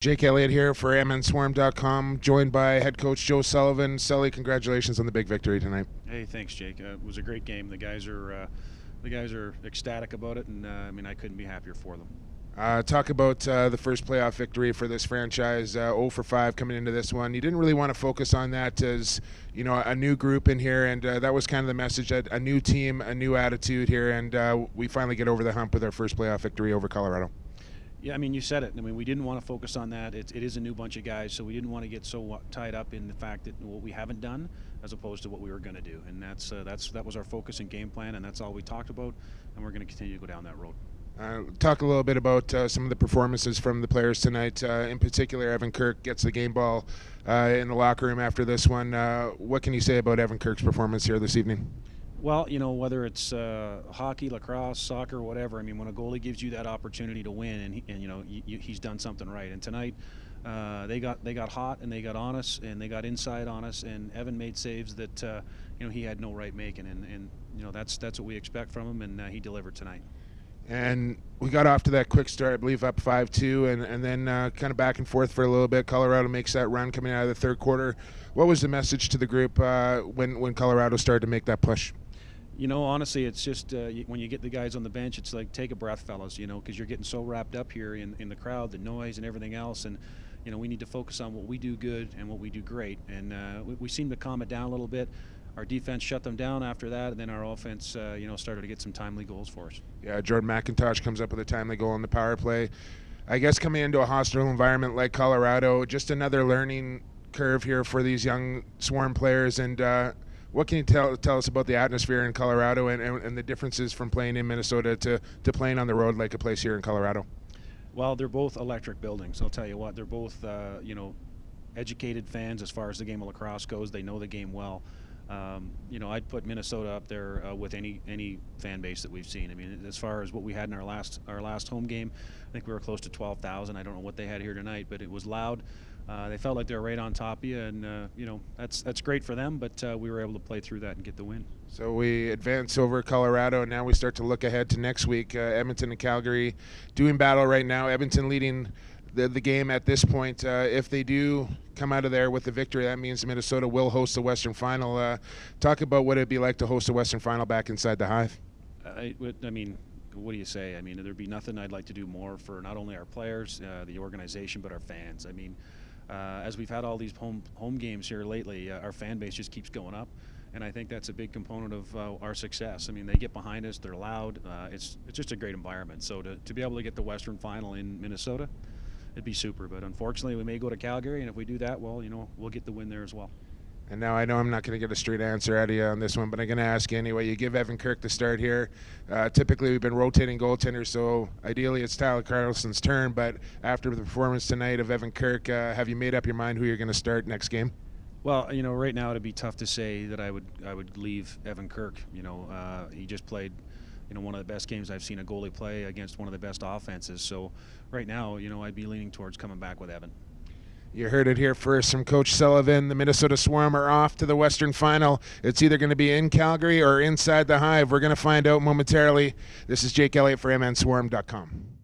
Jake Elliott here for MNSwarm.com, joined by head coach Joe Sullivan. Sully, congratulations on the big victory tonight. Hey, thanks, Jake. It was a great game. The guys are ecstatic about it, and I couldn't be happier for them. Talk about the first playoff victory for this franchise, 0 for 5 coming into this one. You didn't really want to focus on that as, a new group in here, and that was kind of the message, that a new team, a new attitude here, and we finally get over the hump with our first playoff victory over Colorado. Yeah, you said it. We didn't want to focus on that. It is a new bunch of guys, so we didn't want to get so tied up in the fact that what we haven't done as opposed to what we were going to do. And that was our focus and game plan, and that's all we talked about, and we're going to continue to go down that road. Talk a little bit about some of the performances from the players tonight. In particular, Evan Kirk gets the game ball in the locker room after this one. What can you say about Evan Kirk's performance here this evening? Well, whether it's hockey, lacrosse, soccer, whatever. When a goalie gives you that opportunity to win, he's done something right. And tonight, they got hot and they got on us and they got inside on us. And Evan made saves that he had no right making. And that's what we expect from him. And he delivered tonight. And we got off to that quick start, I believe, up 5-2, and then kind of back and forth for a little bit. Colorado makes that run coming out of the third quarter. What was the message to the group when Colorado started to make that push? Honestly, it's just when you get the guys on the bench, it's like, take a breath, fellas, because you're getting so wrapped up here in the crowd, the noise and everything else. And, we need to focus on what we do good and what we do great. And we seem to calm it down a little bit. Our defense shut them down after that, and then our offense, started to get some timely goals for us. Yeah, Jordan McIntosh comes up with a timely goal on the power play. I guess coming into a hostile environment like Colorado, just another learning curve here for these young Swarm players. And what can you tell us about the atmosphere in Colorado and the differences from playing in Minnesota to playing on the road like a place here in Colorado? Well, they're both electric buildings. I'll tell you what, they're both, educated fans as far as the game of lacrosse goes. They know the game well. I'd put Minnesota up there with any fan base that we've seen. As far as what we had in our last home game, I think we were close to 12,000. I don't know what they had here tonight, but it was loud. They felt like they were right on top of you, and that's great for them. But we were able to play through that and get the win. So we advance over Colorado, and now we start to look ahead to next week. Edmonton and Calgary doing battle right now. Edmonton leading the game at this point. If they do come out of there with the victory, that means Minnesota will host the Western Final. Talk about what it'd be like to host a Western Final back inside the Hive. What do you say? There'd be nothing I'd like to do more for not only our players, the organization, but our fans. As we've had all these home games here lately, our fan base just keeps going up, and I think that's a big component of our success. They get behind us, they're loud. It's just a great environment. So to be able to get the Western Final in Minnesota, it'd be super. But unfortunately, we may go to Calgary, and if we do that, well, we'll get the win there as well. And now I know I'm not going to get a straight answer out of you on this one, but I'm going to ask you anyway. You give Evan Kirk the start here. Typically, we've been rotating goaltenders, so ideally it's Tyler Carlson's turn. But after the performance tonight of Evan Kirk, have you made up your mind who you're going to start next game? Well, right now it'd be tough to say that I would leave Evan Kirk. He just played one of the best games I've seen a goalie play against one of the best offenses. So right now, I'd be leaning towards coming back with Evan. You heard it here first from Coach Sullivan. The Minnesota Swarm are off to the Western Final. It's either going to be in Calgary or inside the Hive. We're going to find out momentarily. This is Jake Elliott for MNSwarm.com.